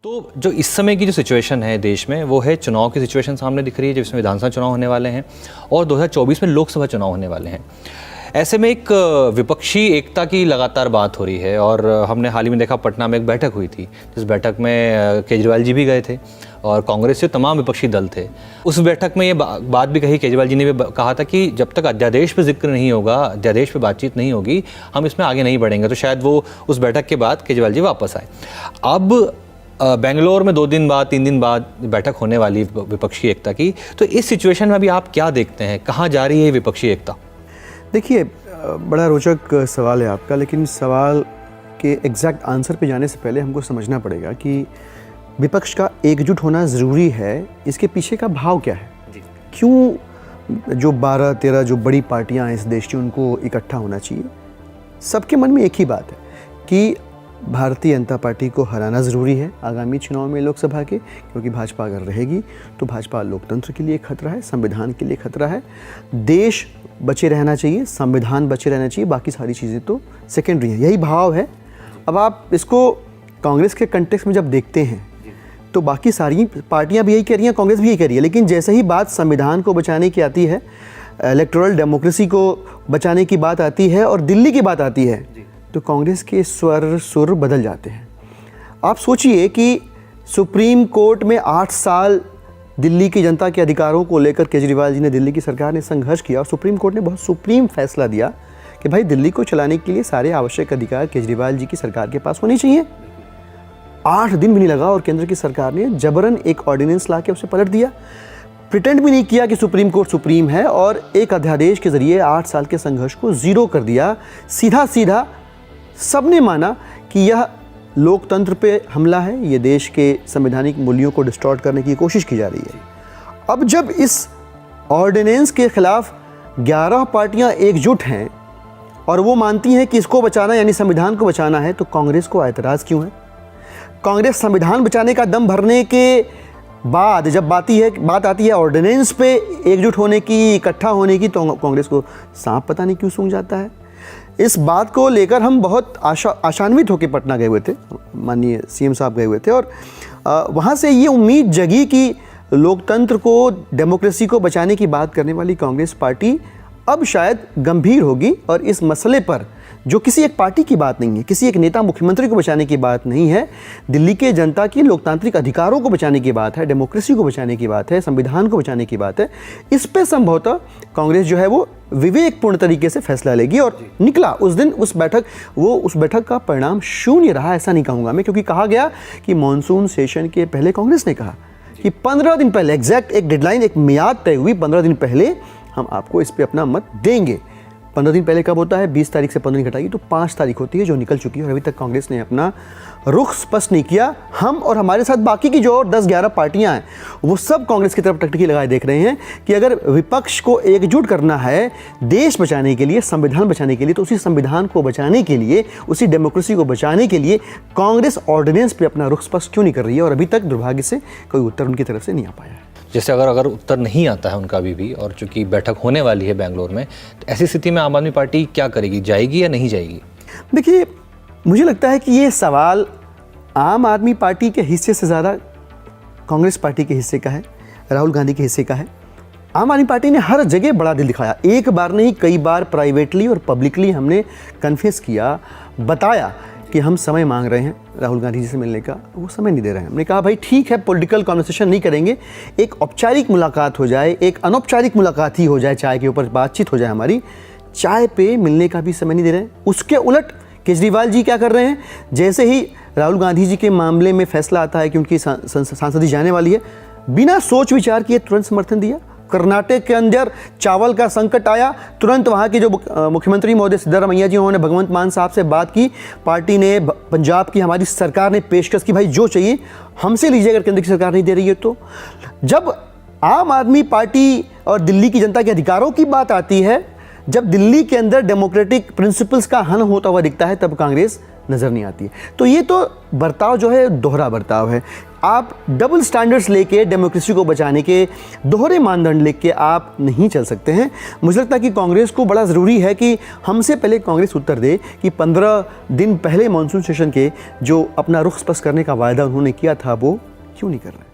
तो जो इस समय की जो सिचुएशन है देश में वो है चुनाव की सिचुएशन सामने दिख रही है, जिसमें विधानसभा चुनाव होने वाले हैं और 2024 में लोकसभा चुनाव होने वाले हैं। ऐसे में एक विपक्षी एकता की लगातार बात हो रही है और हमने हाल ही में देखा पटना में एक बैठक हुई थी, जिस बैठक में केजरीवाल जी भी गए थे और कांग्रेस से तमाम विपक्षी दल थे। उस बैठक में ये बात भी कही, केजरीवाल जी ने भी कहा था कि जब तक अध्यादेश पे जिक्र नहीं होगा, अध्यादेश पे बातचीत नहीं होगी, हम इसमें आगे नहीं बढ़ेंगे। तो शायद वो उस बैठक के बाद केजरीवाल जी वापस आए। अब बेंगलोर में 2 दिन बाद 3 दिन बाद बैठक होने वाली विपक्षी एकता की, तो इस सिचुएशन में अभी आप क्या देखते हैं, कहाँ जा रही है विपक्षी एकता? देखिए, बड़ा रोचक सवाल है आपका, लेकिन सवाल के एग्जैक्ट आंसर पे जाने से पहले हमको समझना पड़ेगा कि विपक्ष का एकजुट होना ज़रूरी है। इसके पीछे का भाव क्या है, क्यों जो 12-13 जो बड़ी पार्टियां हैं इस देश की, उनको इकट्ठा होना चाहिए। सबके मन में एक ही बात है कि भारतीय जनता पार्टी को हराना ज़रूरी है आगामी चुनाव में लोकसभा के, क्योंकि भाजपा अगर रहेगी तो भाजपा लोकतंत्र के लिए खतरा है, संविधान के लिए खतरा है। देश बचे रहना चाहिए, संविधान बचे रहना चाहिए, बाकी सारी चीज़ें तो सेकेंडरी हैं। यही भाव है। अब आप इसको कांग्रेस के कंटेक्स्ट में जब देखते हैं तो बाकी सारी पार्टियां भी यही कह रही हैं, कांग्रेस भी यही कह रही है, लेकिन जैसे ही बात संविधान को बचाने की आती है, इलेक्टोरल डेमोक्रेसी को बचाने की बात आती है और दिल्ली की बात आती है, तो कांग्रेस के सुर बदल जाते हैं। आप सोचिए कि सुप्रीम कोर्ट में 8 साल दिल्ली की जनता के अधिकारों को लेकर केजरीवाल जी ने, दिल्ली की सरकार ने संघर्ष किया और सुप्रीम कोर्ट ने बहुत सुप्रीम फैसला दिया कि भाई दिल्ली को चलाने के लिए सारे आवश्यक अधिकार केजरीवाल जी की सरकार के पास होने चाहिए। 8 दिन भी नहीं लगा और केंद्र की सरकार ने जबरन एक ऑर्डिनेंस ला के उसे पलट दिया। प्रिटेंड भी नहीं किया कि सुप्रीम कोर्ट सुप्रीम है और एक अध्यादेश के ज़रिए 8 साल के संघर्ष को ज़ीरो कर दिया। सीधा सीधा सबने माना कि यह लोकतंत्र पे हमला है, ये देश के संवैधानिक मूल्यों को डिस्टॉर्ट करने की कोशिश की जा रही है। अब जब इस ऑर्डिनेंस के खिलाफ 11 पार्टियां एकजुट हैं और वो मानती हैं कि इसको बचाना यानी संविधान को बचाना है, तो कांग्रेस को ऐतराज़ क्यों है? कांग्रेस संविधान बचाने का दम भरने के बाद जब बात आती है ऑर्डिनेंस पे एकजुट होने की, इकट्ठा होने की, तो कांग्रेस को सांप पता नहीं क्यों सूंघ जाता है। इस बात को लेकर हम बहुत आशान्वित होकर पटना गए हुए थे, माननीय सीएम साहब गए हुए थे और वहाँ से ये उम्मीद जगी कि लोकतंत्र को, डेमोक्रेसी को बचाने की बात करने वाली कांग्रेस पार्टी अब शायद गंभीर होगी और इस मसले पर, जो किसी एक पार्टी की बात नहीं है, किसी एक नेता मुख्यमंत्री को बचाने की बात नहीं है, दिल्ली के जनता की लोकतांत्रिक अधिकारों को बचाने की बात है, डेमोक्रेसी को बचाने की बात है, संविधान को बचाने की बात है। इस पे संभवतः कांग्रेस जो है वो विवेकपूर्ण तरीके से फैसला लेगी और निकला उस दिन उस बैठक का परिणाम शून्य रहा, ऐसा नहीं कहूँगा मैं, क्योंकि कहा गया कि मॉनसून सेशन के पहले कांग्रेस ने कहा कि 15 दिन पहले, एग्जैक्ट एक डेडलाइन, एक मियाद तय हुई, 15 दिन पहले हम आपको इस पे अपना मत देंगे। 15 दिन पहले कब होता है? 20 तारीख से 15 दिन घटाई तो 5 तारीख होती है, जो निकल चुकी है और अभी तक कांग्रेस ने अपना रुख स्पष्ट नहीं किया। हम और हमारे साथ बाकी की जो 10-11 पार्टियां हैं वो सब कांग्रेस की तरफ टकटकी लगाए देख रहे हैं कि अगर विपक्ष को एकजुट करना है देश बचाने के लिए, संविधान बचाने के लिए, तो उसी संविधान को बचाने के लिए, उसी डेमोक्रेसी को बचाने के लिए कांग्रेस ऑर्डिनेंस पर अपना रुख स्पष्ट क्यों नहीं कर रही है? और अभी तक दुर्भाग्य से कोई उत्तर उनकी तरफ से नहीं आ पाया है। जैसे अगर उत्तर नहीं आता है उनका भी और चूंकि बैठक होने वाली है बेंगलोर में, तो ऐसी स्थिति में आम आदमी पार्टी क्या करेगी, जाएगी या नहीं जाएगी? देखिए, मुझे लगता है कि ये सवाल आम आदमी पार्टी के हिस्से से ज़्यादा कांग्रेस पार्टी के हिस्से का है, राहुल गांधी के हिस्से का है। आम आदमी पार्टी ने हर जगह बड़ा दिल दिखाया, एक बार नहीं कई बार प्राइवेटली और पब्लिकली हमने कन्फेस किया, बताया कि हम समय मांग रहे हैं राहुल गांधी जी से मिलने का, वो समय नहीं दे रहे हैं। हमने कहा भाई ठीक है, पॉलिटिकल कॉन्वर्सेशन नहीं करेंगे, एक औपचारिक मुलाकात हो जाए, एक अनौपचारिक मुलाकात ही हो जाए, चाय के ऊपर बातचीत हो जाए हमारी, चाय पे मिलने का भी समय नहीं दे रहे हैं। उसके उलट केजरीवाल जी क्या कर रहे हैं? जैसे ही राहुल गांधी जी के मामले में फैसला आता है कि उनकी सांसदी जाने वाली है, बिना सोच विचार किए तुरंत समर्थन दिया। कर्नाटक के अंदर चावल का संकट आया, तुरंत वहाँ के जो मुख्यमंत्री महोदय सिद्धरामैया जी, उन्होंने भगवंत मान साहब से बात की, पार्टी ने, पंजाब की हमारी सरकार ने पेशकश की, भाई जो चाहिए हमसे लीजिए अगर केंद्र की सरकार नहीं दे रही है तो। जब आम आदमी पार्टी और दिल्ली की जनता के अधिकारों की बात आती है, जब दिल्ली के अंदर डेमोक्रेटिक प्रिंसिपल्स का हनन होता हुआ दिखता है, तब कांग्रेस नज़र नहीं आती है। तो ये तो बर्ताव जो है दोहरा बर्ताव है। आप डबल स्टैंडर्ड्स लेके डेमोक्रेसी को बचाने के दोहरे मानदंड लेके आप नहीं चल सकते हैं। मुझे लगता है कि कांग्रेस को बड़ा ज़रूरी है कि हमसे पहले कांग्रेस उत्तर दे कि 15 दिन पहले मानसून सेशन के जो अपना रुख स्पष्ट करने का वायदा उन्होंने किया था वो क्यों नहीं कर रहे।